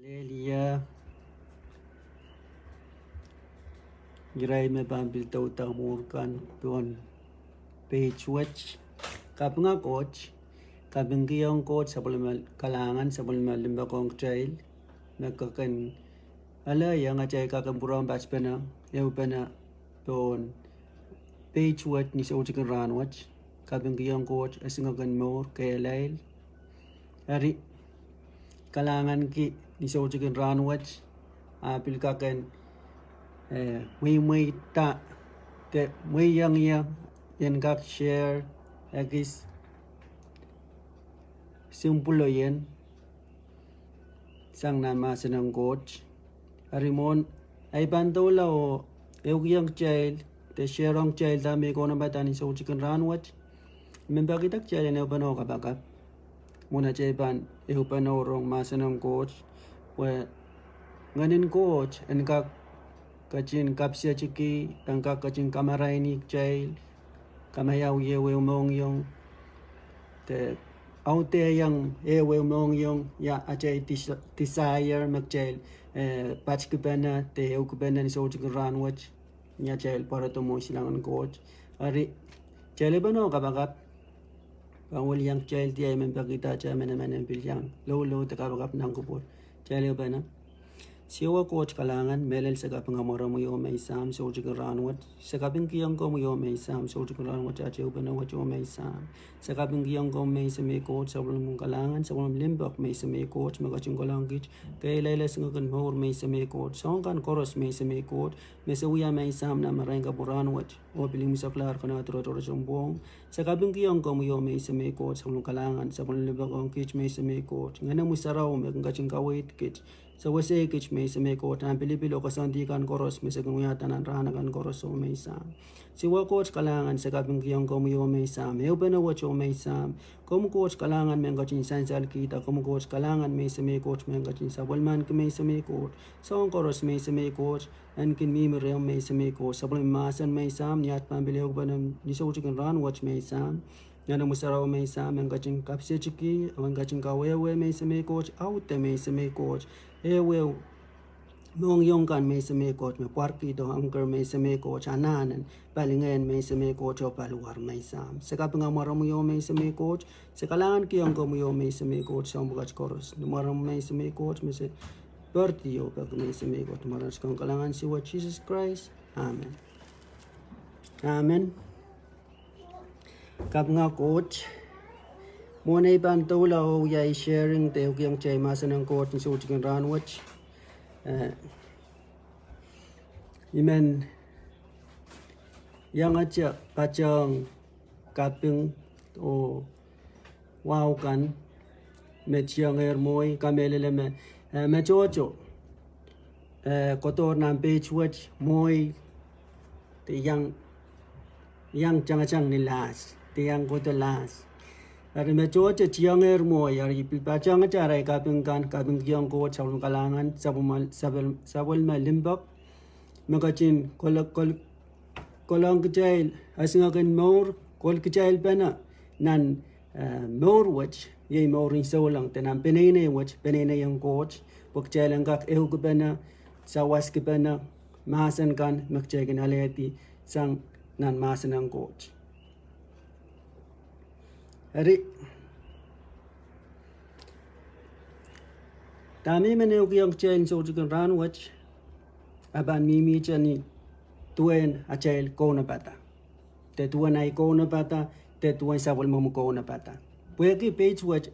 Lelia irair me pambil tau tamurkan tuan page watch kapnga coach kabingkiyong coach sebelum kalangan sebelum limba kong trail nakakan ala yang acai kakan buram batch pena eu pena tuan page watch ni so chicken run watch kabingkiyong coach asingakan mour Kitail hari kalangan ki ni so chicken run watch pilkakan mwesel ta te mwesel yang kak share agis simpuloyen sang nama senang coach harimon ay bantola o yang child te share ang child dami ko na batani so chicken run watch member kita child na bano kabakap muna chaiban ehupano rong masenang coach we nganin coach en kak kacin kapsia ciki tangka kacin kamera ini child kamayawi mong yung te aute yang mong yung ya acai desire mak child patch kupena te eu kupena ni so chicken run watch nya child para to mo silangan coach ari child bano kabakap Pangul yang child dia member kita aja mana-mana bilang lo te kabakap nang kupur child bana siwa coach kalangan melel sa kapangamara mo yo may sam so chicken run watch sa kapingkiyang ko mo yo may sam so chicken run watch aja ubana watch yo may sam sa kapingkiyang ko may sa may coach sa bulong kalangan sa bulong limbak may sa may coach magaching kalangkich kay lailas ngakan mour may sa may coach Soahng kan koaros may sa may coach may sa uya may sam na marang kapuran watch o piling sa klar kana turo sumbong sa kapingkiyang ko mo yo may sa may coach sa bulong kalangan sa bulong limbak ang kich may sa may coach ngana mo saraw may kaching kawait kich sa wase kich may sa may coach ang pilipilo kasanti kan koros may sa gunguyatan ang rana kan koros o may sam siwa coach kalangan sa kapingkiyang ko mo yo may sam eu bana watch o may sam komu coach kalangan may kaching sansal kita komu coach kalangan may sa may coach may kaching sapwellimomwi may sa may coach Soahng koros may sa may coach and kin mimire may sa may coach sa masan may sam niat pambili og bana ni so chicken run watch may sam Yana musaraw may sam ang kaching kapse chiki ang kaching kawewe may sa may coach aute may sa may coach ewe mong yung kan may sa may coach may parki do angker may sa may coach ananan palingan may sa may coach o paluar may sam sa kapangamaram mo yung may sa may coach sa kalangan kiyong ko mo yung may sa may coach sa mga koros numaram may sa may coach may sa birthday o pag may sa may coach numaram sa kalangan si what Jesus Christ Amen Amen kap nga coach muna ipan tula o yay sharing tayo kiyang chay masa ng coach ni so chicken run watch Emen yang aja pacang kaping o wow kan mechiang moy kamelele me chocho kotor nam page watch moy te yang chang ni las te yang kotor las Ari me chocho chiang moy ari pacang acara kaping kiyang ko sabun kalangan sabul malimbak magachin kolong kitail asingakan mour kol kitail pena nan mour watch yay mouring solang tenam penene watch penene yang coach pagkitail ang kak ehu pena sawas pena mahasan kan magchekin aleti sang nan mahasan ang coach Ari Tami meneu kiyang chain so chicken run watch aban mimi chani Duwen achail Kaunopada te Duwen ay Kaunopada te Duwen sapwellimomwi Kaunopada pueki page watch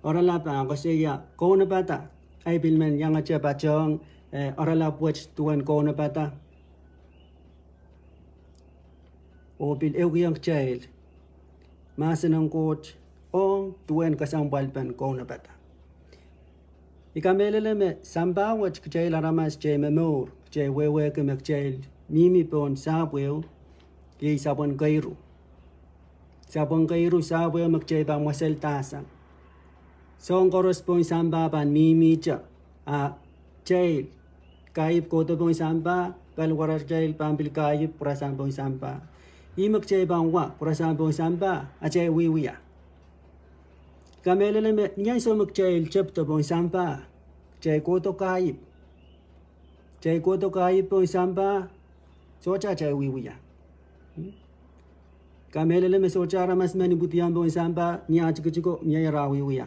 orala pa kasi ya Kaunopada ay bilmen yang acha pachong orala watch Duwen Kaunopada o bil eu kiyang chail masenang coach o Duwen Kesempwalpen Kaunopada ikamelele me sampah watch kecil aramas chay me mour chay wewe ke mek chay mimi pon sapwel ki sabon kairu sapwel mek chay bang mwesel tasang Soahng koros pon sampah pan mimi cha chay kahip koto pon sampah kalwarar chay pambil kahip purasan pon sampah imek chay bang wa purasan pon sampah achay wiwiya Kamelele me nyai so mek chay chepto pon sampah cai koto kahip. Cai koto kahip pun sampah socha cai wiwi ya. Kamelele me socha ramas mani butian pun sampah nya chiko nya ra wiwi ya.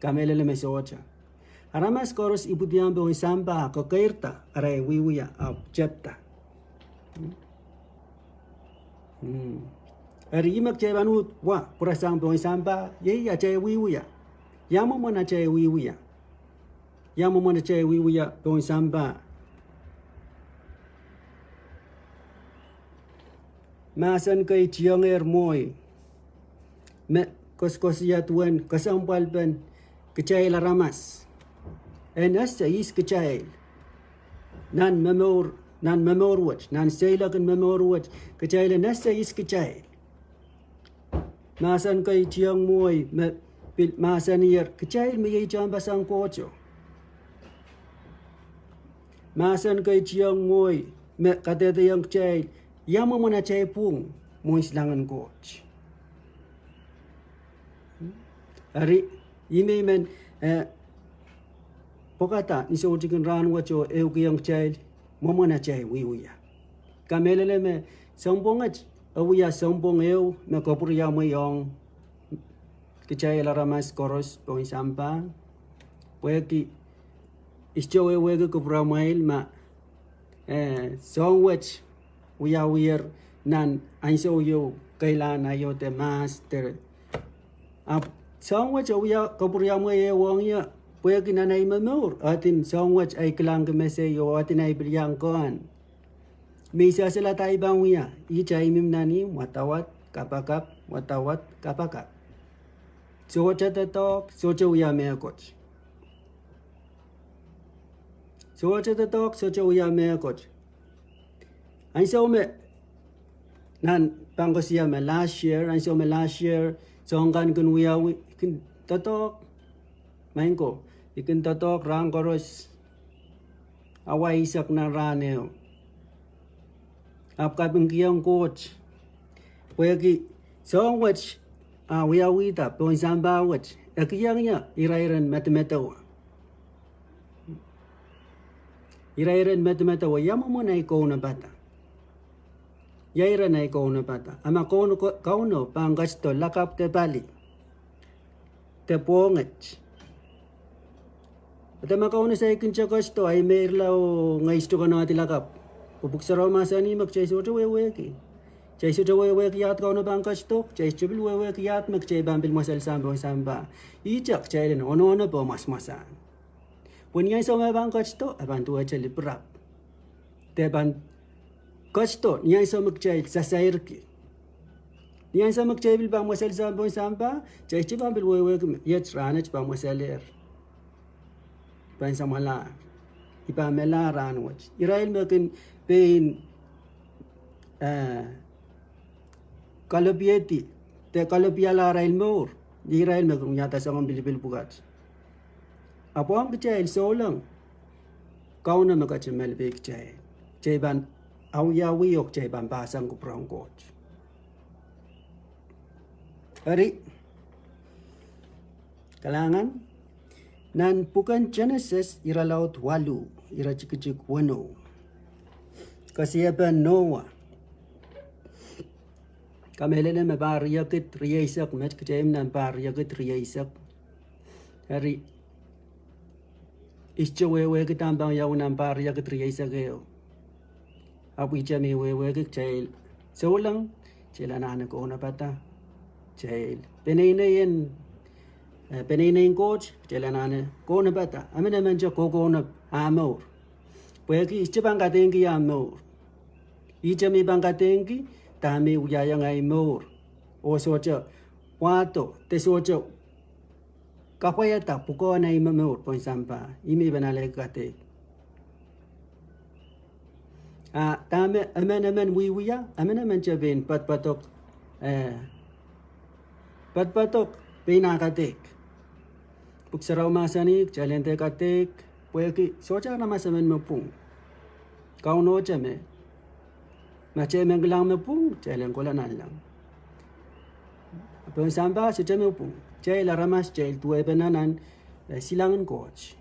Kamelele me socha. Aramas koros ibutian pun sampah ko kairta arai wiwi ya au chepta. Ari imak cai banut wa kurasang pun sampah ye ya cai wiwi ya. Yamo mana cai wiwi ya. Yamo mana cai wiwi ya pun sampah. Masan kai chiang moi. Me koskosia Duwen Kesempwalpen Kitail ramas. Enas is Kitail. Nan mour watch. Nan seilok and mour watch. Kitail nasa is Kitail. Masan kai chiang moi me masan yer Kitail me ye jamba sang kocho. Masan kai chiang moi me katete yang Kitail. Yamo mana cai pung mois langan coach. Ari ime men pokata ni so chicken ran wacho yang cai momona cai wiwiya. Kamelele me sombongat awiya sombong me kopur ya mo yong kicai laramas koros pon sampa. Weki isjo weki kopura mail ma songwach awiawih nan anso yo kailan ayo te master ap songwach awiya kopuriya mo ye wong ya puya kinanay mour atin songwach ay klang kemese yo atin ay bilyang koan misa sila tay bang wiya ichay mim nani watawat kapakap watawat kapakap socha tatok socha wiya me coach socha tatok socha wiya me coach anh sau me nan pangkosia me last year anh sau me last year Soahng kun awiawih kin tatok mainko ikin tatok rang koros awai isak na raneo ap kaping kiyang coach pweki Soahng wach awiawih ta pon samba wach akiyang nya irairen matemetawa irairen matemetawa yamo na Kaunopada Iren ay Kaunopada. Ama Kauno panggasto lakap te bali. Te ponget. At ama Kauno sa ikin siya gasto ay mayroon o ngaisto ka na ati lakap. Pupuksaraw masani magchay soto weweki. Chay soto weweki yat Kauno panggasto. Chay soto weweki yat magchay bambil mwesel samba. Ijak chay rin ono po mas-masan. Punyay sa mga panggasto, abantu ay chay liprap. Te ban Kasto, niya isa magchay sa sairki. Niya isa magchay bil bang mwesel samba, chay chibang bil wewe yet ranach bang mweseler. Pan sa mala. Ipamela ranwach. Irail makin pehin kalopieti. Te kalopiala rail mour. Irail makin yata sa mga bilibil bugat. Apo ang kichay Soahng. Kauno magkachimel big chay. Chay ban awiawih yok cai bambasang kuprang coach. Ari kalangan nan bukan Genesis ira laut 8 ira cikicik wano. Kasiapan Noah. Kamelele me bar yakit riyaisak met kecem nan bar yakit riyaisak. Ari iscewewe kitambang yaw nan bar yakit riyaisak eo. Api jami wewe kecil, Soahng cila anak Kaunopada, cil peninayin coach cila anak Kaunopada, amin jo koukounop mour, pergi icebang katengi mour, icemi bang katengi, tami uyayang ay mour, o socha wato te socha kapayata puko na mour pon sampa, imi banalay katek. Tame Emen wiwiya, Emen jabin patpatok pinakatik. Puksaraw masanik, jalente katik, pueki socha na masamen mapung. Kauno jame, mache menglang mapung, jalen kolanan lang. Pon samba si jame mapung, jay laramas jay tuwe benanan silangan coach.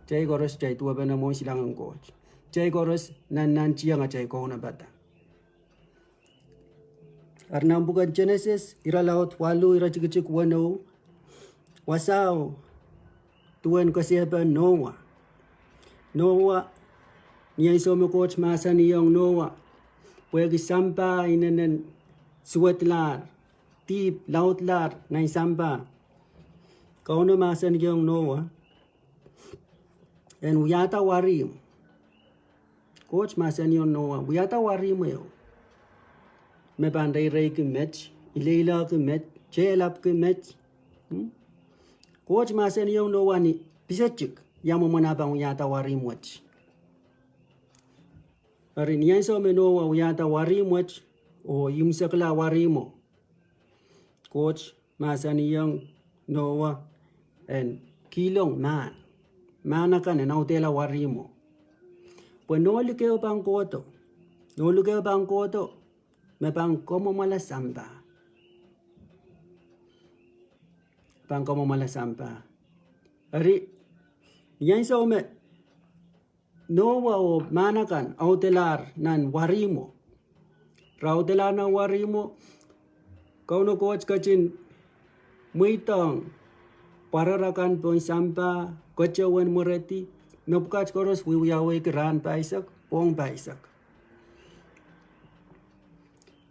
Jai koros jai tua bana mo silangan coach. Jai koros nan ciang jai Kaunopada. Arna bukan Genesis ira laut walu ira cik wano wasau Duwen kesiapa Noah. Noah niya isomo coach masa niyong Noah. Pwede sampah inanen suwet lar, tip laut lar na sampah. Kauno masa niyong Noah. En uyata warim. Coach masa niyong Noah. Uyata warim yo. Me pandai rei ke match, ileila ke match, jelap ke match. Coach masa niyong Noah ni bisa cik yang memanabang uyata warim watch. Hari niya so Noah uyata warim watch o yung sakla warimo. Coach masa niyong Noah en kilong man. Mana kan en autela warimo. Pues no le quedó pan coto. No le quedó pan coto. Me pan como mala samba. Pan como mala samba. Ari, yan so me Noah o manakan autelar nan warimo. Rautelar nan warimo. Kauno coach kacin muitong pararakan pon samba kacawan mureti. Nopkach koros wiawih keran paisak pong paisak.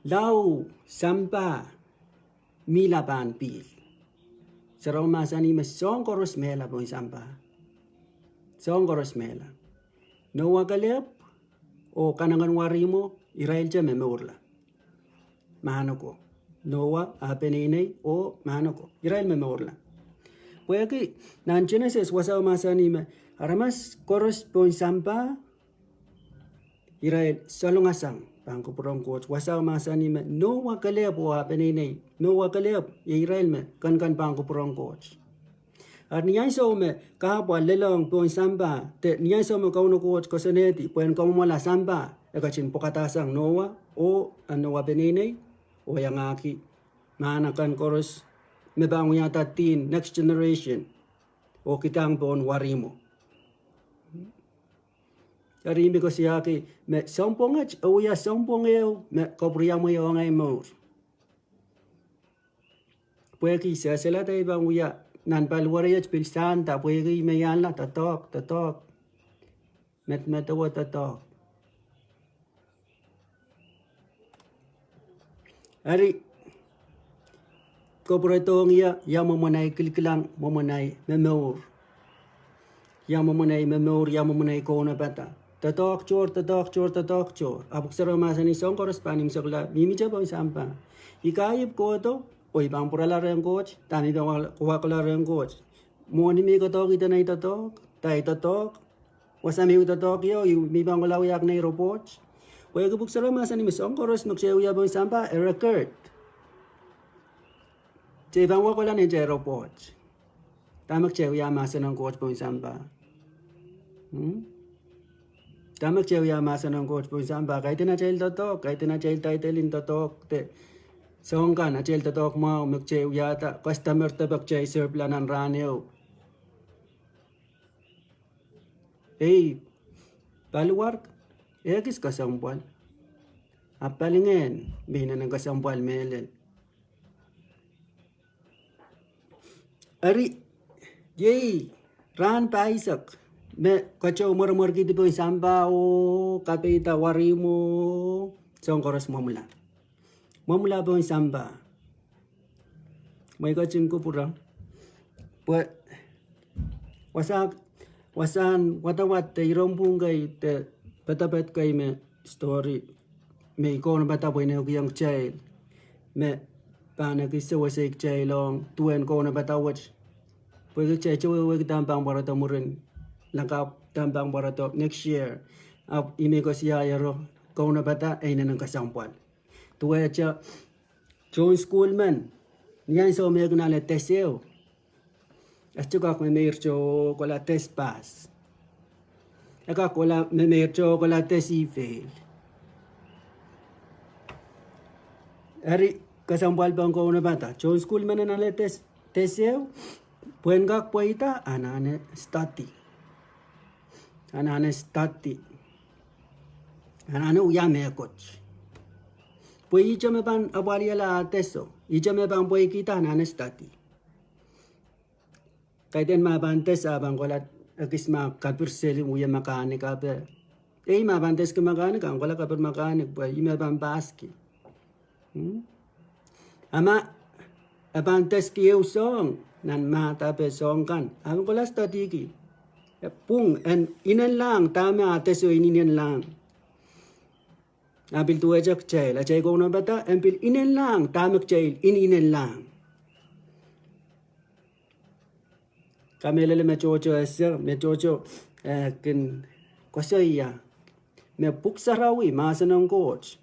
Lau sampah mila pan pil. Sarong masa ni song koros mela pong sampah. Song koros mela. Noah kalep o kanangan warimo irail jam mour. Mahano ko. Noah apenine o mahano ko. Irail mour. Pwede nan Genesis wasaw masa ni aramas koros pong sampah irail salungasang. Bangko perang coach wasau masa ni Noah kalep o apenine Noah kalep Israel me kan bangko perang coach. Ar niya so me kahapwa lelong pon samba te niya so me kauno coach koseneti puen Komw mala samba e kachin pokatasang Noah o Noah apenine o yang aki mana kan koros me bangu yata tin next generation o kitang pon warimo. Dari mi ko siya ki me sompongach o ya sompongeo me kopriamo yo ngai mour. Pueki siya sila tayo bang uya nan paluarayach pilsanta pueki me yan la tatok. Met metawa tatok. Ari kopretong ya memenai kilikilang memenai memour. Ya memenai memour ya memenai Kaunopada. Tatok chor. Abuk sarang masa ni song koros panim sakla. Mimi cha bang sampah. Ikayip ko to. Oy bang purala reng coach. Tani bang kuwakala reng coach. Mo ni mi katok ita na itatok. Tai tatok. Wasami utatok yo. Mi bang wala uyak na report. Oy abuk sarang masa ni song koros magsiya uya bang sampah. Record. Chay bang wakala na jay report. Tamak siya uya masa ng coach bang sampah. Tamak cewa masa nang coach pun sampah kaitin na cel tatok kaitin na cel titelin tatok te songkan na cel tatok mau mek cewa ta customer tabak cel serve lanan raneo. Paluar kis kasampwal apalingen bina ng kasampwal melen. Ari ran paisak. Me kacau mur gitu pun sampah o kapita warimo song koros mamula pun sampah may kacing ko purang puat wasan watawat te irompung kay te patapet kay me story me ikon bata po ina yang child me pana kisawasik chailong Duwen ko na batawat pwede chachawa wag tampang para tamurin langkap tambang barato next year ap ime ko siya yaro Kaunopada ay nanang kasampwal tuwa cha John schoolman niyan so may gnale teseo at chuka ko may ircho ko la test pass aka ko la may ircho ko la test fail ari kasampwal bang Kaunopada John schoolman na le teseo Puen gak poita anane stati. Anane stati. Anane uyame coach. Pue ichame pan abaliala ateso. Ichame pan pue kita anane stati. Kaiten ma pan tes abang kolat akisma kapir seli uya makane kape. Ma pan tes ke makane kan kolat kapir makane pue ime pan baski. Ama pan tes ki eu Soahng nan ma tape Soahng kan. Abang kolat stati ki. Pung en inen lang tama ateso inen lang. Apil tu ajak jail, ajay Kaunopada, apil inen lang, tamak jail, inen lang. Kami lele me chocho eser, me chocho kin kosoya, me puksarawi masanong coach,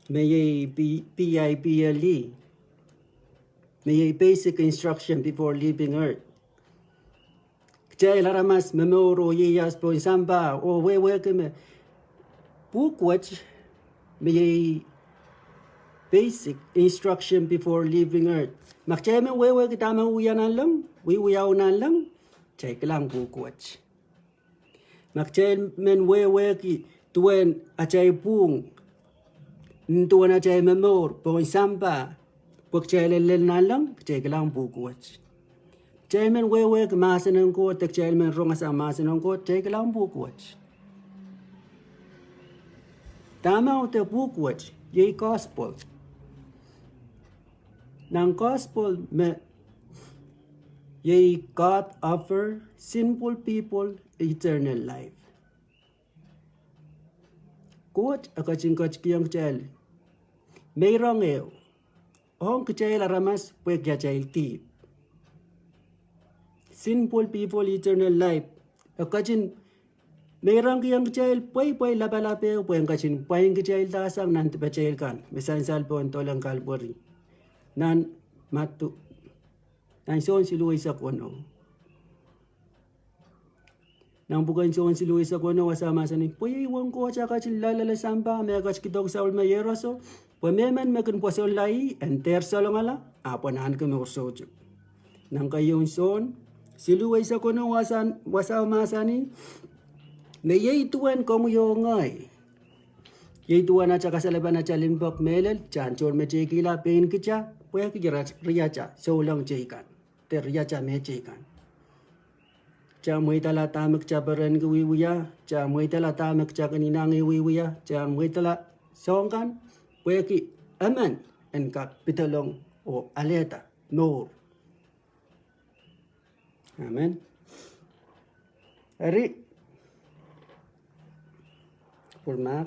me ye PIPLE, me ye basic instruction before leaving Earth. Jail haramas me mour ye yas po sampah, o we ke me pukwach. May basic instruction before leaving Earth. Makchay me wewe kita mauyanan lang, wiwiyaw lang, chay lang bukwach. Makchay men wewe ki Duwen achay pung, tuwan achay me mour, po sampah, pagchay lelen lang, chay lang bukwach. Chay men wewe ki masanang ko, chay men rongas ang masanang ko, chay lang bukwach. Tama o te bukwach, ye gospel. Nang gospel me ye God offer sinful people eternal life. Kuat akachin kach kiyang chel. Meirong eo. Ong kachel aramas pwek ya chel tip. Sinful people eternal life. Akachin Meron kiyang kecil, poi laba-labe, poi yang kacin, poi yang kecil tasang nanti kecil kan, misalnya pon tolong kalburi, nan matu, nan soon si Luisa Kono, nan bukan soon si Luisa Kono wasama sani, poi iwan ko aja kacil lalala sampah, mereka kacil kita usahul meyeroso, poi memen meken posol lai, enter solongala, apa nan kemursoju, nan kayong soon si Luisa Kono wasama sani. Me iaduwe komwi ngay. Iaduwe na chaka salaban na chalimbok melel, chanchor me chekila pehin kicha, puya kijirat riyacha, Soahng chekan, te riyacha me chekan. Cha muitala tamak cha beren wiwiya, cha muitala tamak cha kaninang wiwiya, cha muitala Soahng kan, puya ki Emen, en ka pitalong o aleta, mour. Amen. Ari, Purmak.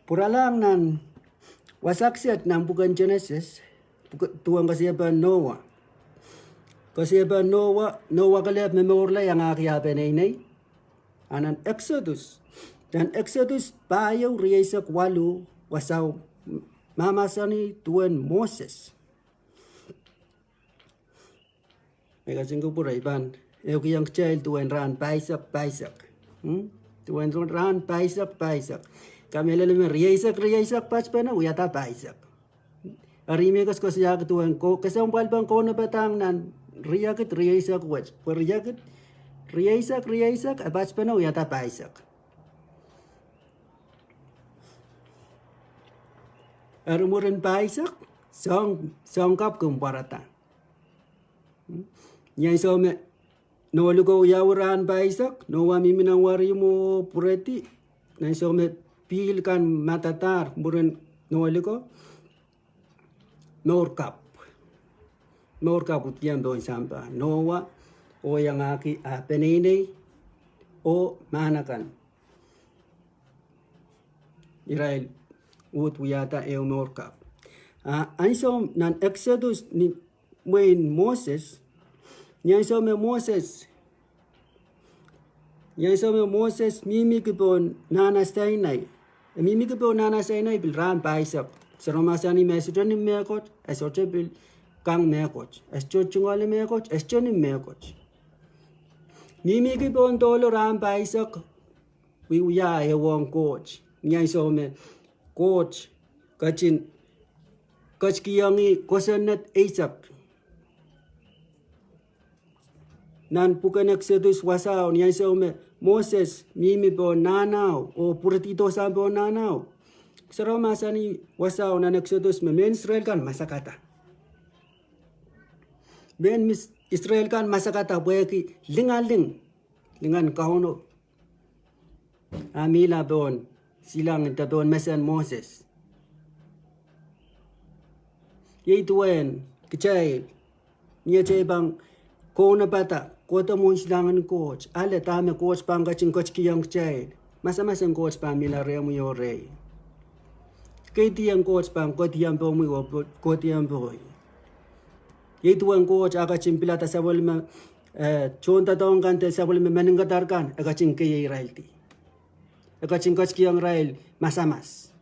Puralang nan wasaksiat nan bukan Genesis, tuang kasiyapan Noah. Kasiyapan Noah kalip memorla yang akiyapan ay anan Exodus. Dan Exodus bayaw riyasak walu wasaw mamasani tuan Moses. May kasing kupura iban. Eu kiyang child tuwen ran paisak. Tuwen ran paisak. Kami lalu riyasak pas pena uyata paisak. Arime kas siya tuwen ko Kesempwalpen Kaunopada nan riyasak wach. Riyasak pas pena uyata paisak. Arumuran paisak Soahng kap kumparata. Nyai some no lugo yawran paisak, no wamiminang wari mo pureti, na so me pil kan matatar, buren no lugo, mour kap utiang doon sampah, noa o yang aki penene o manakan, irair ut wiyata mour kap. Anso nan Exodus ni Moses. Yang sama Moses mimi kipon nana stainai. Mimi kipon nana stainai bil ran paisak. Seromasani mesutran ni mekot, esoche bil kang mekot. Escho chungale mekot, escho ni mekot. Mimi kipon tolo ran paisak. Wiya ewang coach. Yang sama coach kachin kachkiyangi kosanet eisak. Nan pukanek setus wasao niya me Moses mimi po nanao o puratito sa po nanao. Saraw masani wasao na nagsetus me men Israel kan masakata. Ben Israel kan masakata bueki lingan Kauno. Amila bon silang tabon mesan Moses. Ye Duwen Kitail niya bang Kaunopada kota mun silangan coach ale tame coach pangkacing coach kiyang Kitail masa-masang coach pa mila remu yo rey. Kaya coach pang kotiang pomwi o kotiang boy. Ye Duwen coach akacing pilata sabwellimomwi chonta taong kante sabwellimomwi menengkatarkan akacing kaya irailti. Akacing coach kiyang rail masamas.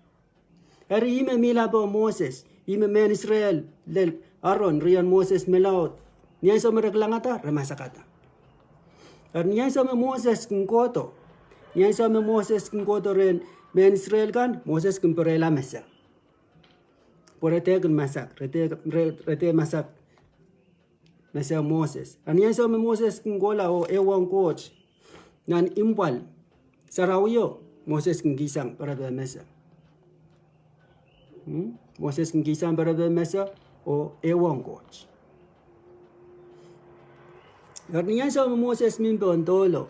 Hari ime mila po Moses ime men Israel lel Aaron rian Moses melaut. Niya sa mereklangata remasakata. Niya sa Moses kingkoto. Niya sa Moses kingkoto ren men Israel kan Moses kimperela mesa. Porete kan masak rete masak mesa Moses. Niya sa Moses kingkola o ewang coach nan impal sarawiyo Moses kinggisang para be mesa. Moses kinggisang para be mesa o ewang coach. Garniyan sa Moses mimpo ang tolo.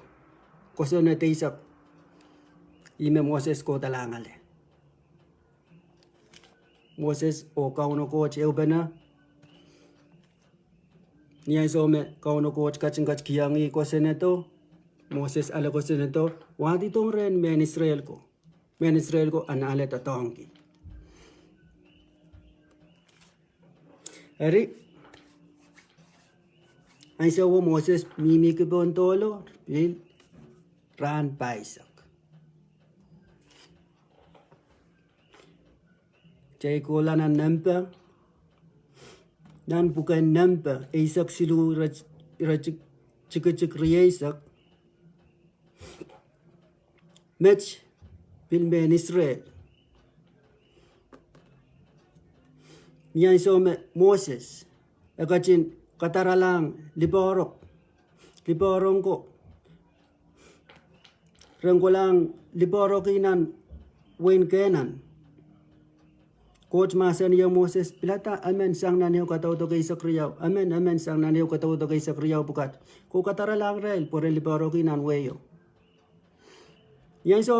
Koso na teisak. Ime Moses ko talangale. Moses o Kauno coach eubena. Niyan sa Kauno coach kaching kiyangi ko seneto. Moses ala ko seneto. Wati tong ren men Israel ko. Men Israel ko anale tatongki. Eri. Ay sa Moses mimi ke bontolo bil ran paisak. Jay kola nan nampa nan bukan nampa isak silu racik riyasak match bil men Israel. Niyan so Moses akacin kataralang liborong ko rengkolang liborok inan wen kenan coach masan yang Moses pilata amen sang naneo katau to kay sakriyaw amen sang naneo katau to kay sakriyaw bukat ko kataralang rel por liborok inan weyo yang so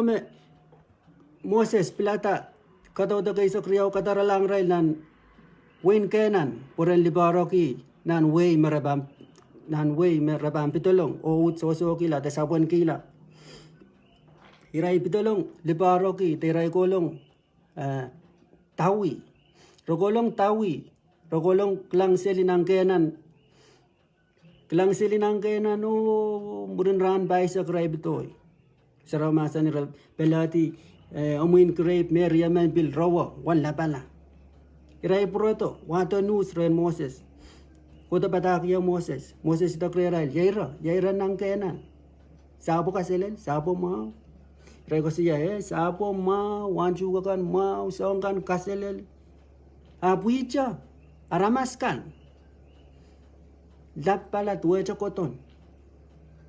Moses pilata katau to kay sakriyaw kataralang rel nan wen kenan por liborok nan way merabam pitolong o ut soso kila ta sabon kila irai pitolong libaroki terai kolong tawi rogolong klang selinang kenan o murin ran baisa krai bitoy saraw masan pelati omuin kreip meriamen bil rawa wala pala irai proto wato news ren Moses Kota patakiya Moses ito kreral, yaira nang kenan. Sapo kaselel, sapo mau. Rego siya sapo mau, wanchuga kan mau, Soahng kan kaselel. Apuicha, aramaskan. Lap pala tuwecha koton.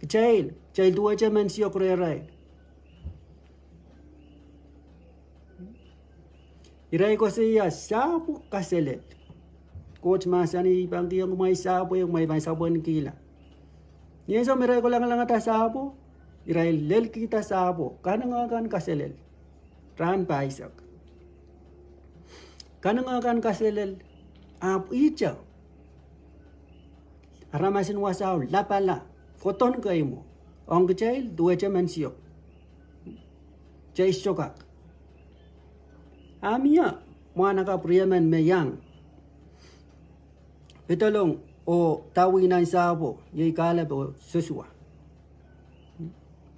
Kitail tuwecha mensio kreral. Iray ko siya, sapo kaselel. Coach masani bangki yang may sapo yung may sabon kila. Niya so miray ko lang ata sapo. Iray lel kita sapo. Kanang akan kaselel. Ran paisak. Kanang akan kaselel. Apo icha. Aramasin wasaw lapala. Koton kayo mo. Ang kitail duwecha mensyo. Chay sokak. Amia mga nakapriyaman mayang. Pitolong o tawinan sabo, yay kalab o suswa.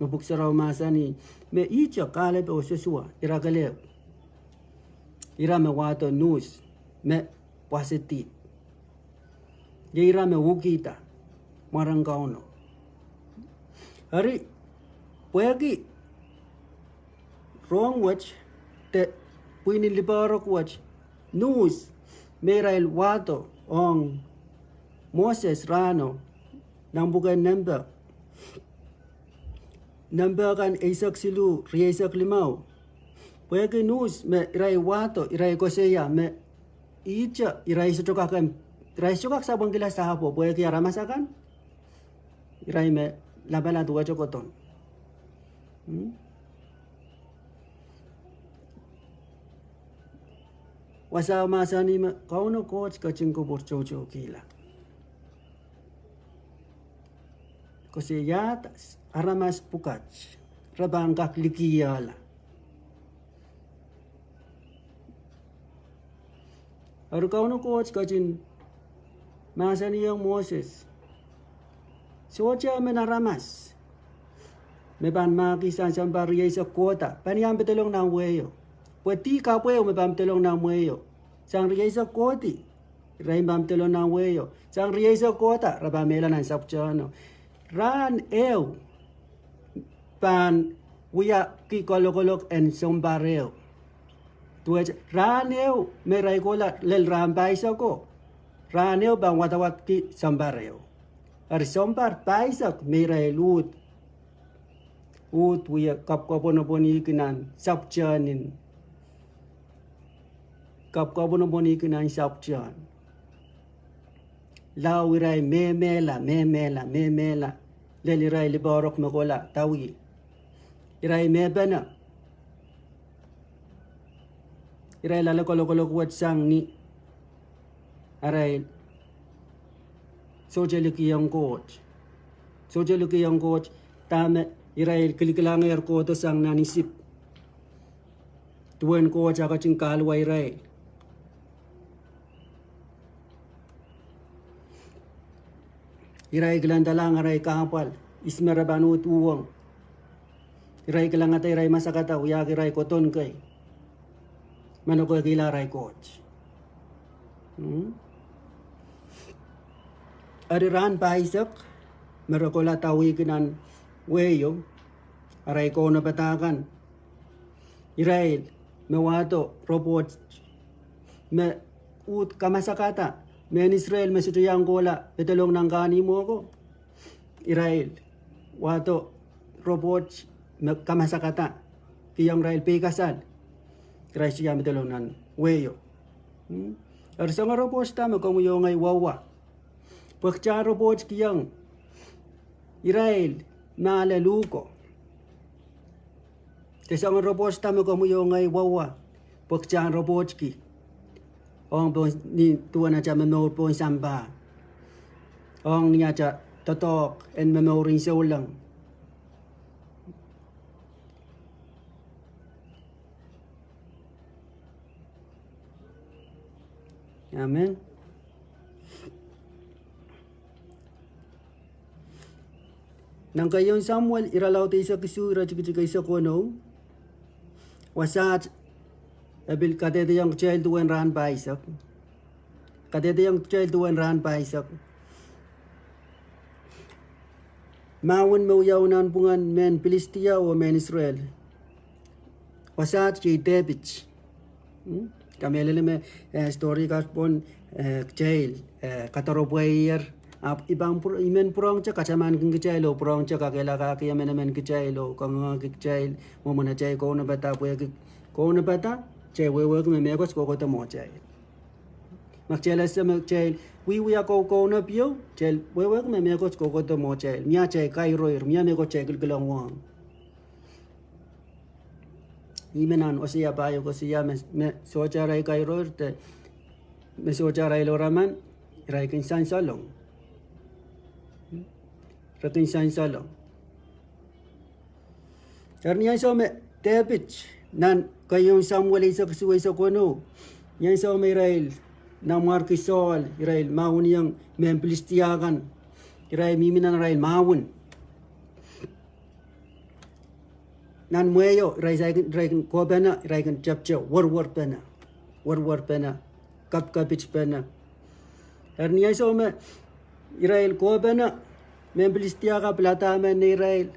Mabuksaraw masani, me icha kalab o suswa, iragaleb. Ira me wato news, me positive. Yay ira me wukita, marang Kauno. Hari, pwagi, wrong watch, te puinin libarok watch, news, Israel wato ong Moses rano nang bukan number kan isak silu riesak limau pwede nus me irai wato irai koseya me icha irai sutukakan irai sukak sabang kilas sahapo pwede kaya ramasakan irai me labala tuwa chokoton wasa masani me kauno coach kacing ko borchocho kila Koseyat aramas pukach rabangkak likiyala. Aru kauno coach kajin masani yang Moses. Socha menaramas. Meban makisan sambar yesa kota. Paniam betelong nang weyo. Pweti kapweo mebam telong nang weyo. Sang yesa koti. Raimbam telong nang weyo. Sang yesa kota rabamela nang sapchano. Ran eu pan wia ki kolok en sombareo. Tuaj ran eu merai kola lel rambaisa ko. Ran eu bang watawat ki sombareo. Ar sombar paisak merai lut. Ut wia kapkapon kinan sapchanin. Kapkapon kinan sapchan. Lau irai memela. Lel irai liborok makola tawi. Irai mebena. Irai lala kolok wat sang ni. Arai sojeliki yang coach. Tame irai kilikileledi ko to sang nanisip. Duwen coach akacing kalwa irai. Irai gelandalang arai kapal ismerabanut uang. Irai gelangata irai masakata uyak irai koton kai. Mano ko gila irai coach. Ariran paisak merakola tawi kinan weyo arai kono patakan. Irai mewato robot me ut kamasakata. Men Israel mesutuyang kola betelong nang kani mo ko. Israel wato robot kamasakata kiyang Israel pekasan. Israel siya betelong nan weyo. Arsang robot ta me komw ngay wawa. Pagcha robot kiyang Israel nalaluko. Tesang robot ta me komw ngay wawa. Pagcha robot ki Ong ni tuan aja mour pun sampah. Ong ni aja totok en mouring Soahng. Amen. Nang kayon Samuel iralaw tayo sa kisura chika sa Kauno. Wasat abil kadete yang child Duwen ran paisak. Kadete yang child Duwen ran paisak. Mawon mauyaw pungan men Pilistia o men Israel. Wasat si David. Kamelele me story kaspon child katarobuayer. Ibang imen purong cha kacaman king kichail o purong cha kakela kaki men kichail o kang kichail mo muna chay Kaunopada Kaunopada chay wewe me mekos kokota mo chay. Magchala sa chay we are koukounop yo chay wewe me mekos kokota mo chay. Mia chay irair mia mekos chay kilkilang wang. Imenan o siya bayo ko siya me socha ray irair te me socha ray loraman ray kinsan salong. Rating salong. Karniya so me David nan kayong Samuel isa kasuway sa Kauno. Yan sa may Israel na Markisol, Israel maun yang memplistiakan. Israel miminan Israel maun. Nan mueyo Israel ko pena, Israel chapcho, war pena, kapich pena. Karniya so me Israel ko pena, memplistiaka plata men Israel.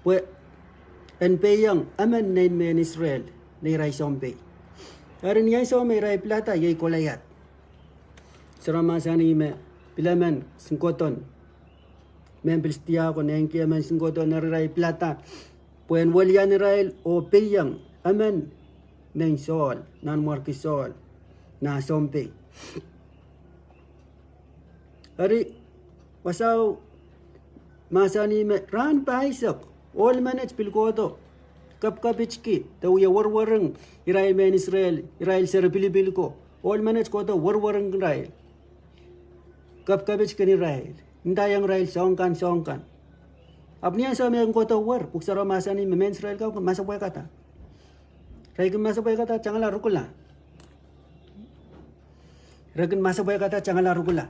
Pwe en peyang amen nen men Israel ni rai sompe Hari ni so me rai plata yai kolayat. Serama sani me pilamen singkoton. Men pilstia ko nengki men singkoton rai plata. Puen walian Israel o peyang Emen neng sol nan marki sol na sompe. Hari wasau masani me ran paisak all manage pilkoto kap kapichki tawya warwarang Israel men Israel ser pilipilko all manage ko to warwarang Israel kap kapichki ni Israel ndayang Israel songkan apni yang sama yang kota war puksara masa ni men Israel kau masa boy kata raikin masa boy kata janganlah rukula raikin masa boy kata janganlah rukula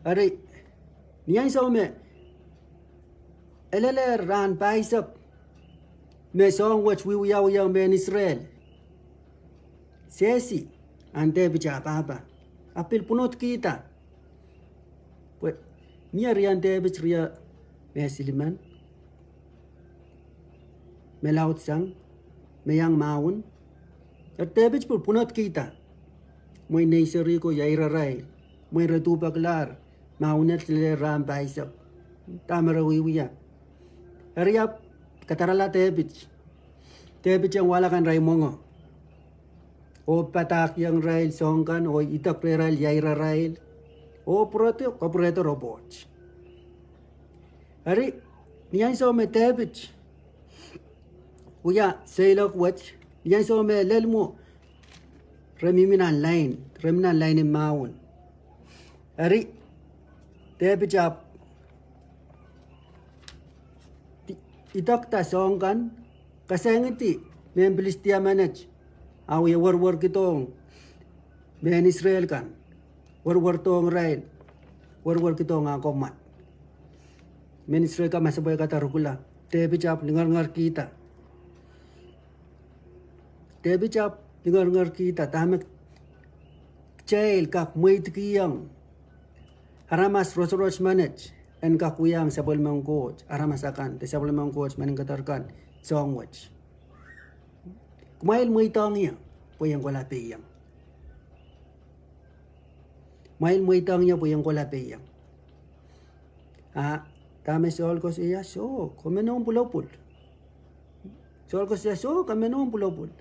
hari ni yang sama elele ran paisap me Soahng watch we yang men Israel sesi ante bicara apa apil punot kita Nia rian debit ria mesiliman melaut sang meyang maun debit pun punot kita moi neiseri ko yaira rai moi retu baklar maunet le ram baisap tamara wiwiya ria katarala debit yang walakan rai mongo o patak yang rai songkan o itak rai yaira rai o operator robot. Hari niyan so me debit. Uya seilok watch. Niyan so me lelmo remiminan line in maun. Hari debit up. Itak ta songkan kasengiti membilis dia manage. Awi war kitong men Israel kan. War tong rail. War kitong Komw. Ministry ka masabay kata rukula. Tebi chap dengar kita. Tebi chap dengar kita. Tamek Kitail kak mwit kiyang. Haramas rosh manage. En kak uyang sapwellimomwi coach. Haramas akan. Te sapwellimomwi coach maning katarkan. Soahng watch. Kumail mwitang iya. Puyang wala piyang. Mail mwitang niya po yung kolapiyang. Kami soal ko siya, so, kami noong pulopul. Soal ko siya, so, kami noong pulopul.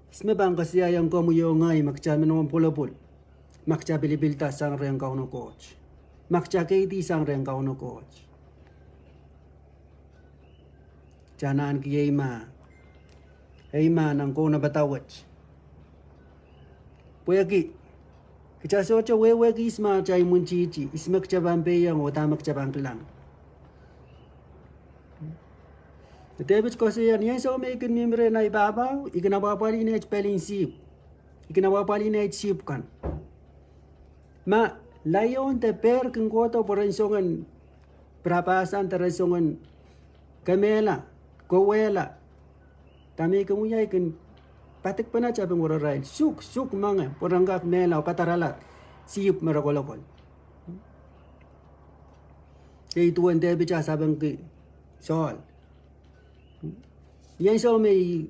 Isme bang kasi yung Komw ngay, makcha noong pulopul. Makcha bilibilta sang reyang Kauno coach. Makcha kaiti sang reyang Kauno coach. Janaan ki Emen ang Kauno batawach. Pueki, kita socha wewe isma cai muncici, isma kecabang peyang o tamak cabang kelang. Tebet kosian yang so me ikan mimre nai baba, ikan apa pali ne spelling sip, ikan apa pali ne sip kan. Ma layon te per kengkoto porensongan prapasan teresongan kamela, kowela, tami kemunya ikan patik pana cabang orang rail suk manga poranggak mela pataralat siup merakolokol kay tuan de bicha sabang ki sol yang so may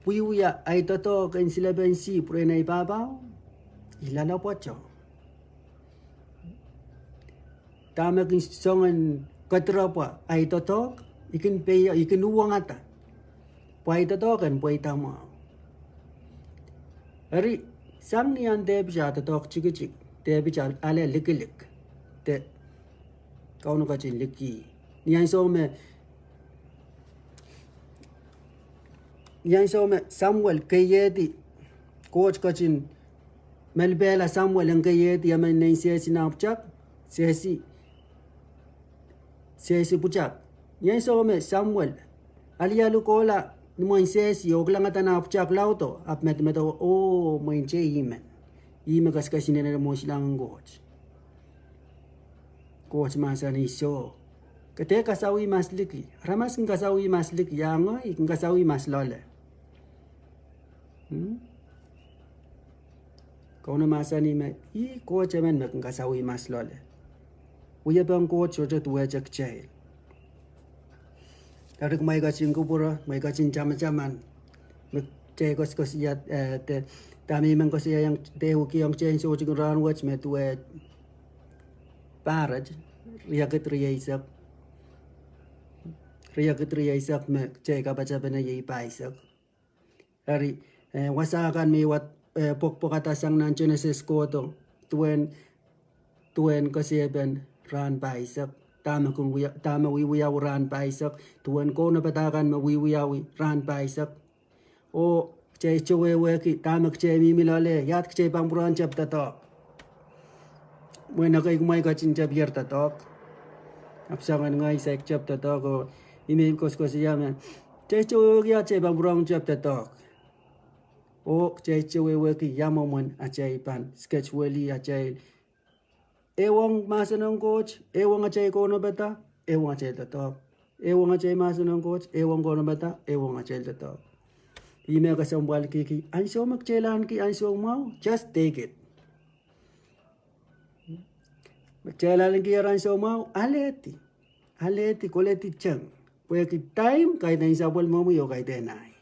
puya ay toto kan sila bensi purena ibabaw ilala pocho tama kin songan katrapa ay toto ikin peya ikin uwang ata puay toto kan puay tama Hari sang niyan debja tatok chik debja ale likilik te Kauno kachin liki niyan so me Samuel kayedi coach kachin melbela Samuel ang kayedi yaman nang sesi napchak sesi puchak niyan so me Samuel aliyalu kola Moin sesi oglang ata na apchak lauto ap meto moin che Emen kas kasine mo silang coach masa ni so kate kasawi masliki ramas ng kasawi maslik yango iking kasawi maslole Kauno masa ni me coach Emen mek kasawi maslole uya bang coach ojo tuwa jak chai Dari kumai kacing kupura, mai kacing caman-caman. Cai kos ya te tami men kos yang te uki yang cai so cikin ran watch me tuwe paraj riaket riaisak. Riaket riaisak me cai kabaca bena yei paisak. Dari wasakan mi wat pok atasang nan Genesis koto tuen kosieben ran paisak. Tama wiwiyaw ran paisak. Tuen Kaunopada ma wiwiyawi ran paisak. O cai cewe ki tamak cai mimilale yat cai pangpuran cap tatok. Mwena kai kumai kacin cap yer tatok. Apsangan ngai sek cap tatok o imi kos yame. Cai cewe ki cai pangpuran cap tatok. O cai cewe ki yamoman acai pan sketch weli acai. Ewang masanong coach, ewang acai Kaunopada, ewang acai tatok. Ewang acai masanong coach, ewang Kaunopada, ewang acai tatok. Email Kesempwalpen ki anso magchelan ki anso mau, just take it. Magchelan ki anso mau, aleti koleti chang. Pwede ki time kahit na sapwellimomwi o kahit enay.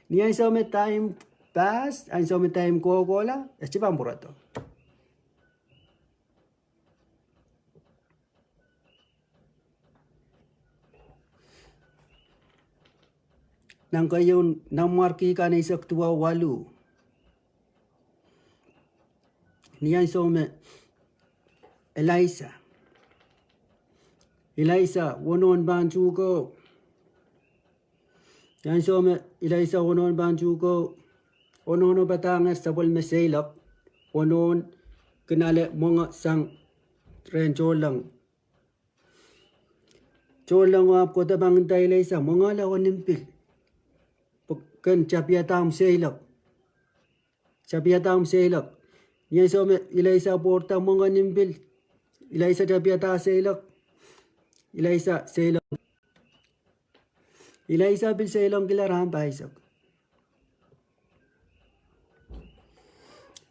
Ni anso me time pass, anso me time kokola, echipang purato. Nang kayon nang marki ka na isak tuwa walu. Niyan so me Elisa wonon banjugo. Yan so me Elisa wonon banjugo. Onono batangas sabol me seilok. Wonon kenale monga sang tren jolang. Jolang wap kota bangta Elisa monga la onimpil. Kan capiatam seilok. Yan so me Elisa porta monga nimbil. Elisa capiata seilok. Elisa seilok. Elisa bil seilok kila ram paisak.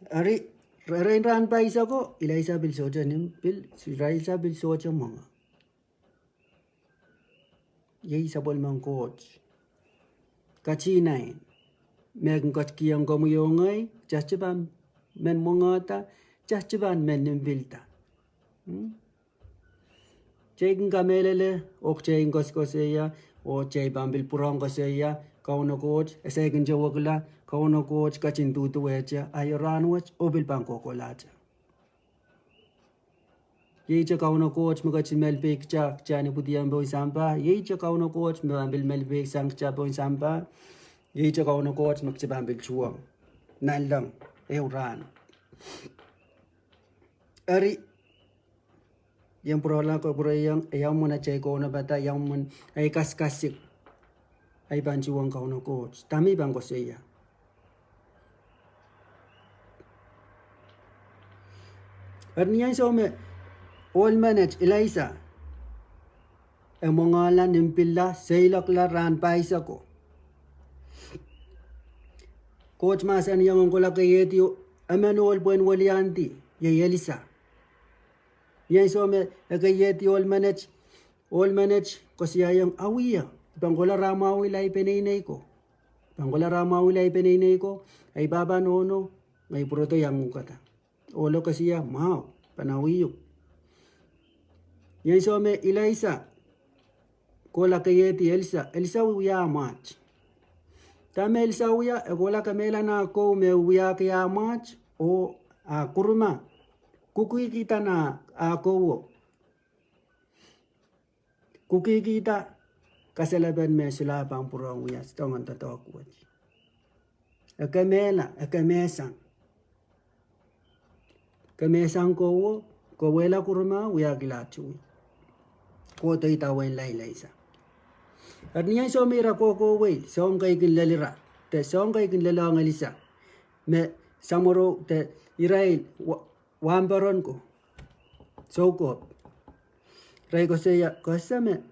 Ari ran paisak ko Elisa bil soja nimbil. Elisa bil soja monga. Yei sabol mang coach. Kachinain. Megan got kiyang komwi jachiban men mongata jachiban men nimbilta. Chegin kamelele ok chegin koseya o cheg bambil purong koseya Kauno coach esegin jawagla Kauno coach kachin tutuwecha ayoranwach obil bangko kolacha. Yecha Kauno coach magachin melbek cha chani putiyan boy sampah. Yecha Kauno coach bambil melbek sang cha boy sampah. Yecha Kauno coach magchibambil chuang. Nalang euran. Ari yang perolah ko yang muna cai Kaunopada yang mun ay kaskasik ay banjuang Kauno coach. Tami bang ko siya. Arniyan so me all manage Elisa. Ang mga lan nimpila seilok la ran paisa ko. Coach masan yang ko la kayeti Emen all buen walianti ye Elisa. Yan so me kayeti all manage ko siya yung awiya. Pangkola ramawi la ipenay ko. Ay baba nono may proto yang kata. Olo kasiya mau panawiyok. Yan so me Elisa kola kayeti Elisa wiya match. Tame Elisa wiya kola kamela na ko me wiya kaya match o kuruma kukui kita na kowo. Kukui kita kasalaban me sila pang purong wiya stongan tatok wach. Kamesang kowo kowela kuruma wiya kilachu. Ko tay tawen Elisa. At niyan so mira ko way song kay kinlalira. Te song kay kinlalang Elisa. Me samoro te irair wambaron ko. So ko. Ray ko siya kasame.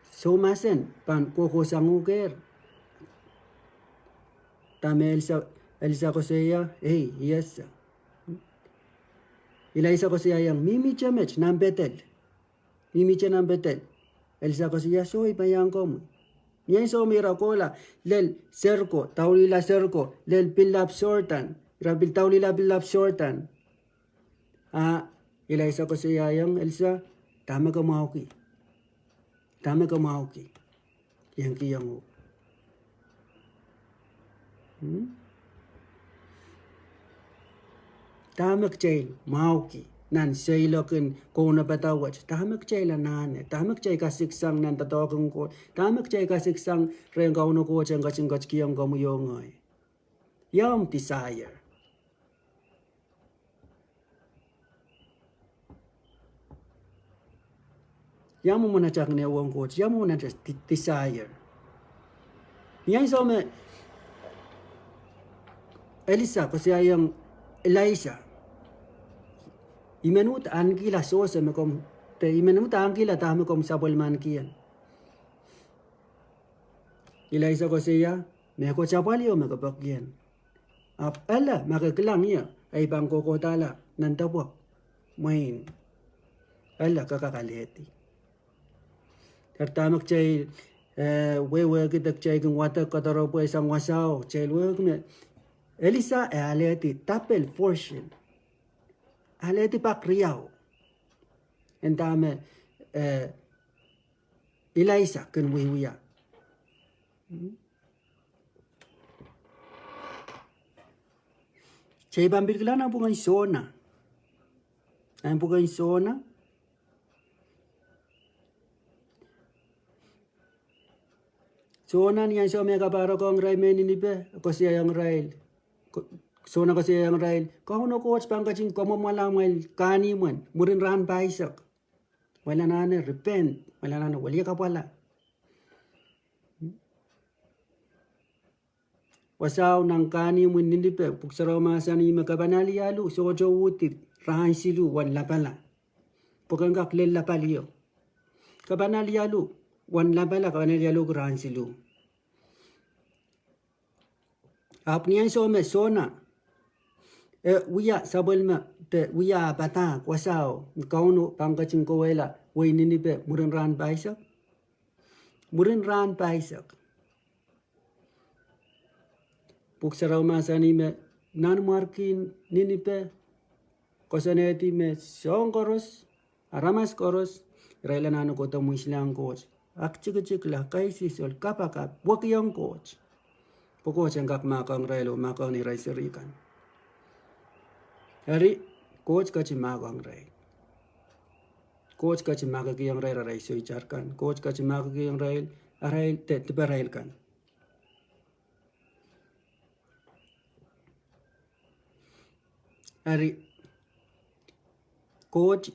So masen pan koko sanguker. Tame Elisa ko siya yes. Elisa ko siya yang mimi chamech nambetel. Elsa ko siya so ipayang komwi. Niya so mira kola lel serko taulila serko lel pilap sortan rabil taulila pilap sortan. Ila isa ko siya yang Elsa tama ka mauki. Tama ka mauki. Yang kiyang ho. Tamak chay mauki. Nan seilokin Kaunopada watch. Tamak chay la nane. Tamak chay kasiksang nan tatokong ko. Tamak chay kasiksang ren Kauno ko chang kaching kach kiyang kamuyongay. Yam desire. Yamu muna chak ne wong coach. Yamu muna desire. Yang so me Elisa kasi ayang Elisa. Imenut angkila sosa me kom te imenut angkila ta me kom sapwelman kian. Elisa kasi ya me ko sapwali o me ko pakyan. Ap ala makaklang ya ay bang kokotala nan tapok. Main. Ala kakakaleti. Tertamak chay wewe kitak chay kung watak kataro po isang wasaw. Chay wewe kung Elisa aleti tapel fortune. Aleti pakriyaw. Entame Elisa kun wiwiya. Chay bambirklan ang pungay sona. Ang pungay sona. Sona niya so may kaparo kong ray meninipe. Kasi yung rail. Sona kasi yung rail. Kauno coach pangkaching komomalamay kaniman. Murin ran paisak. Wala na repent. Wala na wali ka pala. Wasaw ng kaniman ninipe. Puksaraw masa ni makabanali alu. Sojo utit. Rahan silu. Wan lapala. Pukangkak lel lapaliyo. Kabanali alu. Wan lapala kabanali alu rahan silu. Apniyan so me sona. Wiya sabelma te wiya bata kwasaw. Kauno pangkaching kowela. Way ninipe murin ran paisak. Murin ran paisak. Puksaraw masa ni me nan markin ninipe. Kosaneti me Soahng koros. Aramas koros. Raila nano kota mo islang coach. Akchik la kaisi sol kapakap. Wakiyang coach. Poko cengkak makang railo makang ni rai serikan. Hari coach kaci makang rai. Coach kaci makang yang rai rai soicarkan. Coach kaci makang yang rai rai tiba railkan. Hari coach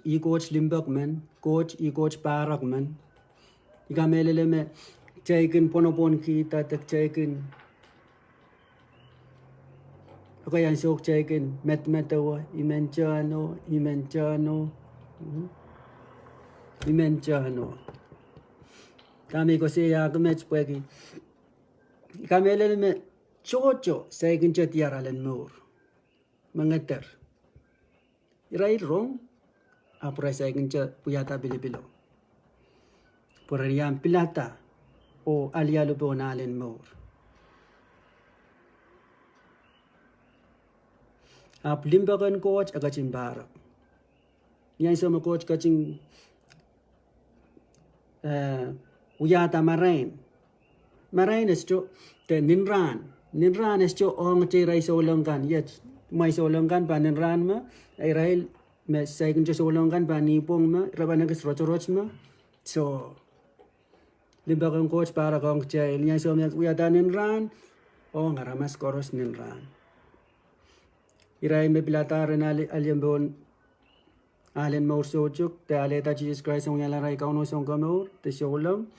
limbak man, coach parak man. Ika melele me caikin ponopon kita tak caikin. Ako yan sok caikin met-metawa, imenchano. Kami ko siya kumech pwegi. Kami elele me chocho caikin chatiaralen mour. Mangater. Irair rong. Apura caikin cha puyata bilibilo. Purariyan pilata o alialupo nalen mour. Ap limbakan coach agachin barak. Yan sama coach kaching uyata marain. Marain is to te ninran. Ninran is to ong chiray solongkan. Yet may solongkan pa ninran ma. Ay me second jo solongkan pa nipong ma. Rabanagis rochoroch ma. So limbakan coach para kong chay. Yan sama uyata ninran. O ngaramas koros ninran. Iray me pilataran aliambon alen mour sojuk te aleta Jesus Christ ang yalaray Kauno song Komw te Soahng.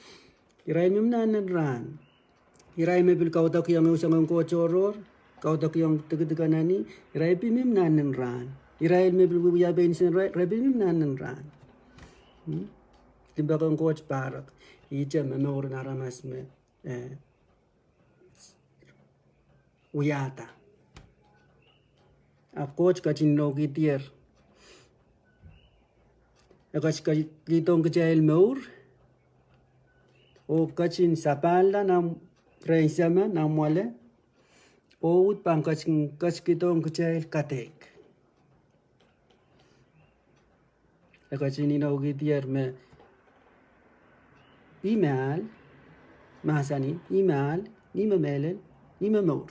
Iray me mnanan ran. Iray me bil kautak yang usang ang kochoror, kautak yang tegedeganani, iray pi me mnanan ran. Iray me bil wiya ben sen ray me mnanan ran. Timbakang coach parak. Ija me mour naramas me uyata. Ap coach kachin no gitier. Agach kitong kajail mour. o kachin sapala na reisama na mwale o ut pang kachkitong kchail katek. Kachin inaugitier me imal mahasani imal nima melen nima mour.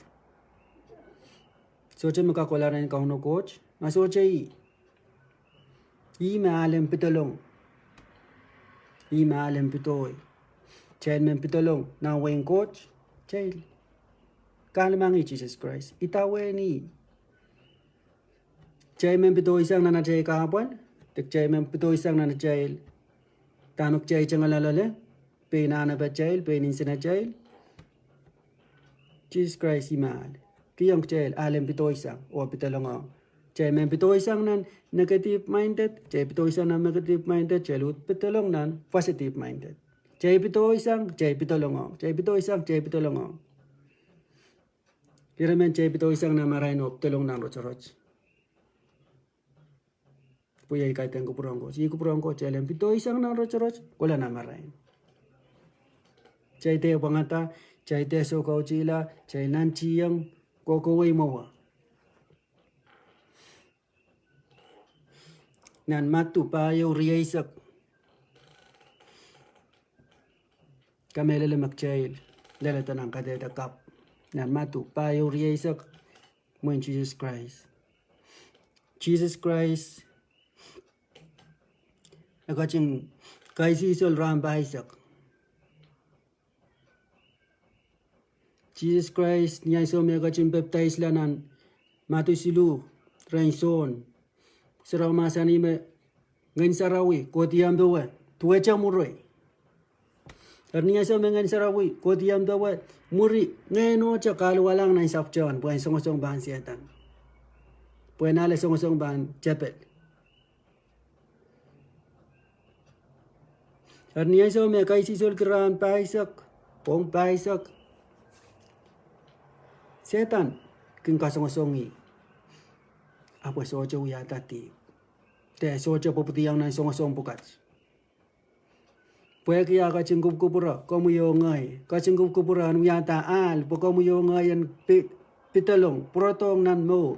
Soche makakolaran Kauno coach masoche imalem pitolong imalem pitoy chail men pitolong na wayne coach chail kalmangi Jesus Christ itawe ni chail men pitoy sang na chail kahapon tek chail men pitoy sang na chail tanok chail changalalale pe na ba chail pe ninsina chail Jesus Christ imal kiyong chail alem pitoy sang o pitolong chail men pitoy sang nan negative minded chail pitoy sang nan negative minded chail ut pitolong nan positive minded chail pitoy sang chail pitolong chail pitoy sang chail pitolong kiramen chail pitoy sang na maray no pitolong nan rochoroch puya ikay ko purongko chail pitoy sang nan rochoroch wala na maray chail te pangata chail te so kauchila chail nan chiyang koukounop nan matu pa yo riyaisak kamelele makchail lalata ng kadeta kap nan matu pa yo riyaisak mo Jesus Christ akaching kaisi sol ram baisak Jesus Christ niya so me akaching baptize lanan matu silu rainson Saraw masani me ngayon sarawi kodiyam dawa tuwecha muroi. Arniya sa ngayon sarawi kodiyam dawa muri ngayon o cha kalwalang na isapchawan buwan song ban siyatan. Buwan nala song ban chapel. Arniya sa me kaisi sol kiran paisak pong paisak setan king kasong-songi. Apa soja uya tati. Te soja poputiang na song pukat. Pwede kaya kachingkup kupura komuyo ngay. Kachingkup kupura uya taal po komuyo ngay yan pitolong protong nan mour.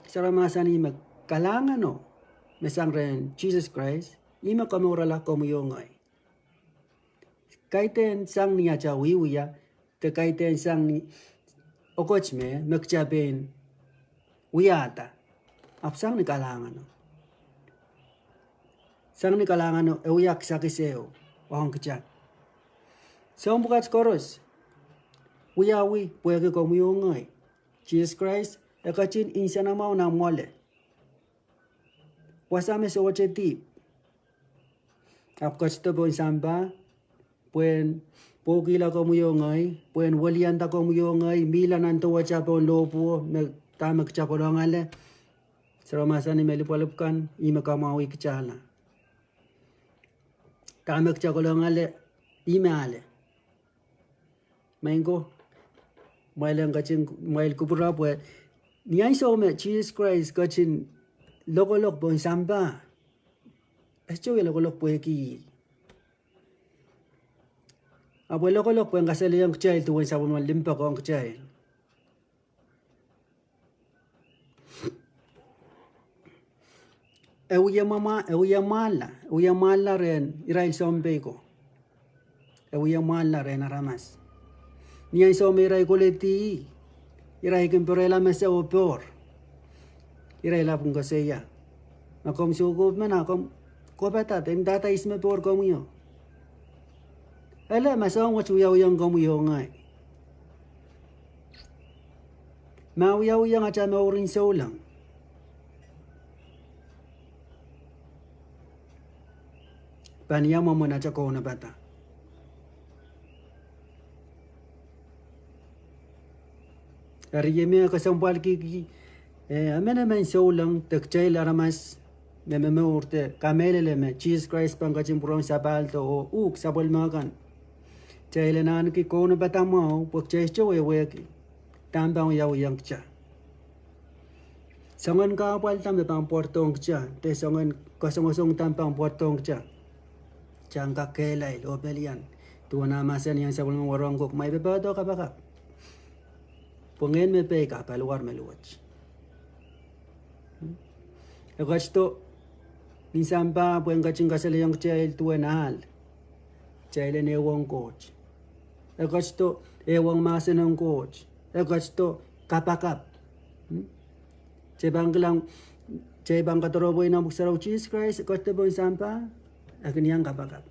Saramasan ima kalangan no. Mesang ren Jesus Christ ima kamurala komuyo ngay. Kaiten sang niya cha wiwuya. Te kaiten sang ni okochme magchabin wiyata apsang ni kalangan no sang ni kalangan no ewiyak sa kiseo wahong kichat sa bukas koros awiawih pwede komw Jesus Christ ekachin insana mau na mole wasame so wacheti apkachto bon samba puen Pogila komw puen walianta komw milan anto wachapon lopo tamak chakolongale saramasani melipalupkan imakamawi kichala tamak chakolongale imale maingo mailang kachin mail kupura pue niyay so me Jesus Christ kachin lokolok bon samba esto lokolok pue ki Abuelo ko puen kasali yang kecil tuwen sa mga limpa ko ang kecil. Mala ren irail sombe ko. Mala ren aramas. Niya some iray kuleti. Iray kimperela mesa o por. Iray lapong kasaya. Akom sukob man akom kopata tem data isme por komuyo. Ala masang wachuyawiyang komw ngay. Mawiyawiyang at maurin Soahng. Paniyam mo na cha Kaunopada. Ariyeme Kesempwalpen Emen Soahng tekchail aramas mememurte kameleleme Jesus Christ pangkachimpurong sapalto o uk sapwellimomwi. Chailenan ki kono batamo pok checho weki tambang yaw yang cha sangan ka pal tambe pang portong cha te sangan kasong tampang portong cha Changka kelay lo belian. Tuwa na masan yang sa bulmong warong kok may bebato ka baka. Pungen me pe ka paluar meluwach. Ekasto ni sampa puen kaching kasali yang chail tuwa nahal. Chail ne wong coach. Ekasto ewang masan ng coach. Ekasto kapakap. Cebang katoroboy na buksaraw cheese Christ. Ekasto po sampa. Akin yang kapakap.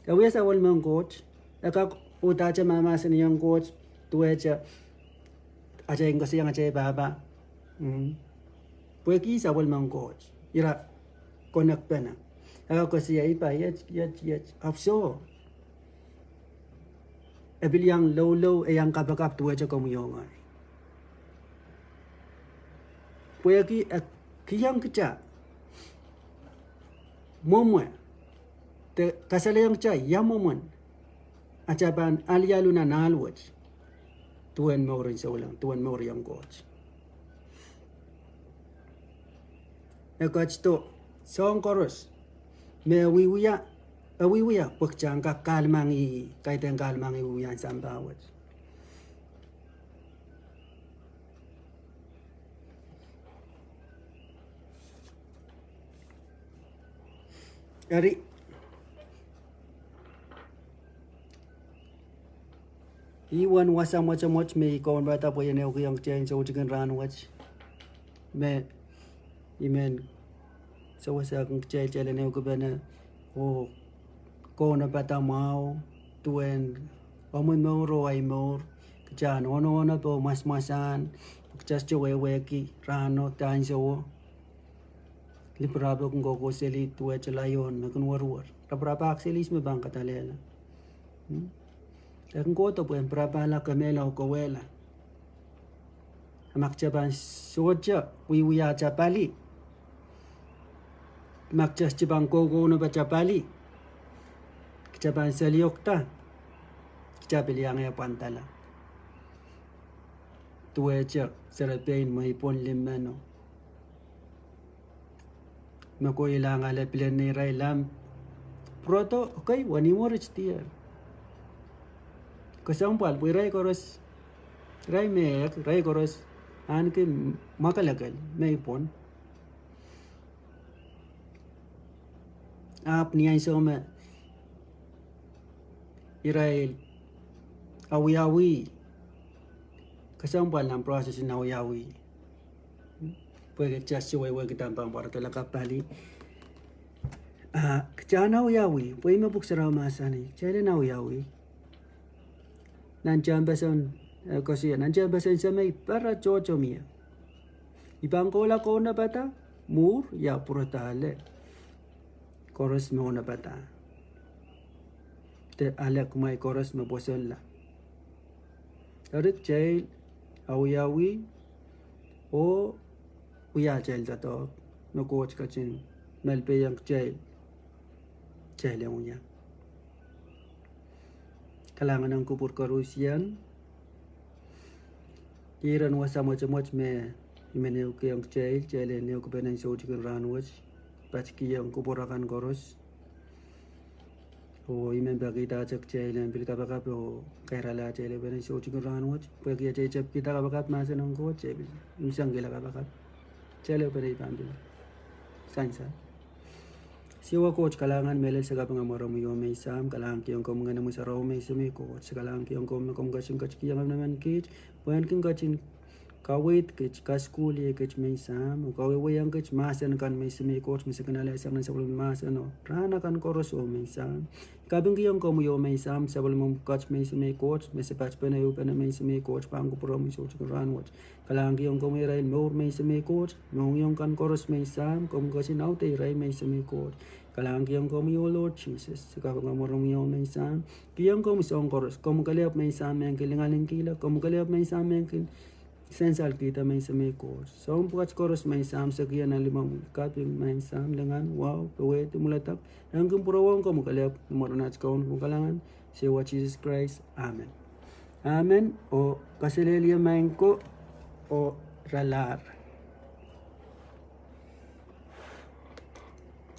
Kawia sa wal mong coach. Eka uta cha mama sa niyang coach. Tuwa cha. Acha yung kasi yung acha baba. Pweki sa wal mong coach. Ira konak pa na. Eka kasi ipa yet. Apso. Ebil yang low yang kapakap tuwa cha komw. Pweki kiyang kacha. Momwe. Te kasalayang chay yamoman acaban alialu na nalwat tuan mour sa ulang tuan mour yang coach to Soahng koros me awiawih pagchang ka kalmangi kaitang kalmangi uyan sambawat ari Iwan wasang macam me Kaunopada po yan yung chain sa ujikan ranwach me Emen sa wasang chain na yung kubana o Kaunopada mau Duwen mour ay mour kajan ono po mas-masan just weki rano tan so librado kung kokoseli tuwa chalayon makunwarwar rabrapa akselis me bang katalela Ang koto po yung prapala kamela o kawela. Makchaban soja, wiwiya chapali. Makchas chibang koukounop chapali. Kichaban seilok ta. Kichapili ang pantala. Tuwecha, sarapain mo ipon limano. Makoilang ala pilan ni Railam. Proto, okay, wani mo rich tier. Kesempwalpen rai koros rai mek rai koros an ke makalagal may pon ap niya soma irair awiawih Kesempwalpen proses na awiawih pwede just way kita para talaga pali kecana awiawih pwede mabuksaraw masani chere na awiawih nandiyan basan sa may para chocho miya. Ibang kola Kaunopada, mour ya purotale. Koros mo na bata. Te alak may koros mo bosol la. Arit jail awiawih o uya jail dato no coach kachin melpe yang jail yang uya. Kalangan ng kupur karusian iren wasa macam me Emen ke yang jail ne ko benen so chicken ranwach patki yang kupurakan koros o Emen bagi ta chak jail en bil ka baka po kairala jail benen so chicken ranwach pagi jail chap kita ka bakat masan ng ko jail insang gila ka bakat jail benen pambil sansa Siwa coach kalangan melel sa kapang amaro mo yung may sam kalangan kiyong kom nga naman sa raw may sumi coach kalangan kiyong kom kaching kachkiyang naman kich puyan king kachin kawit kich kaskuli kich may sam o kawawayang kich masan kan may sumi coach misa kanala isang sa bulong masan o rana kan koros o may sam kabing kiyong kom yung may sam sa bulong coach may sumi coach may sapach pa na yung pa na may sumi coach pang kupuro mo yung ran watch kalangan kiyong kom irair mour may sumi coach yung kan koros may sam kom kachin aute irair may sumi coach Kalang kiyang komw Lord Jesus. Saka kamorong yung may sam. Kiyang komw Soahng koros. Komw kaliap may sam yang kilingaling kila. Komw kaliap may sam yang sensal kita may sa may course. Soahng pukat koros may sam sa kiya na 5 kaping may sam dengan wow pawet mulatap. Hanggang purawang komw kaliap numaranats kaon kung kalangan. Siwa Jesus Christ. Amen. Amen. O kasilelya main ko o ralar.